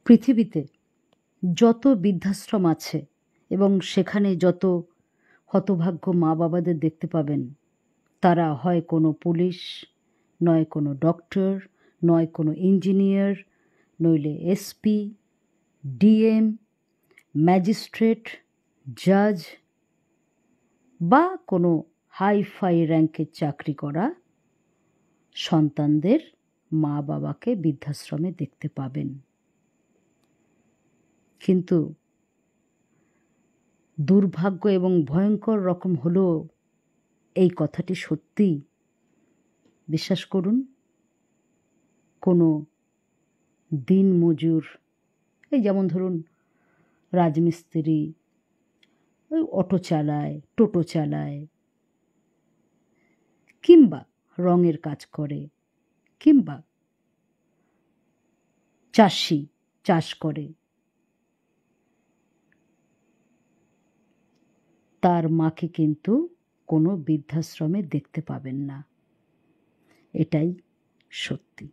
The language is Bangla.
পৃথিবীতে যত বৃদ্ধাশ্রম আছে এবং সেখানে যত হতভাগ্য মা বাবাদের দেখতে পাবেন, তারা হয় কোনো পুলিশ, নয় কোনো ডক্টর, নয় কোনো ইঞ্জিনিয়ার, নইলে এসপি, ডিএম, ম্যাজিস্ট্রেট, জাজ বা কোনো হাই ফাই র্যাঙ্কের চাকরি করা সন্তানদের মা বাবাকে বৃদ্ধাশ্রমে দেখতে পাবেন। কিন্তু দুর্ভাগ্য এবং ভয়ঙ্কর রকম হলেও এই কথাটি সত্যি। বিশ্বাস করুন, কোনো দিনমজুর, এই যেমন ধরুন রাজমিস্ত্রি, ওই অটো চালায়, টোটো চালায়, কিংবা রঙের কাজ করে, কিংবা চাষি চাষ করে, তার মাকে কিন্তু কোনো বৃদ্ধাশ্রমে দেখতে পাবেন না। এটাই সত্যি।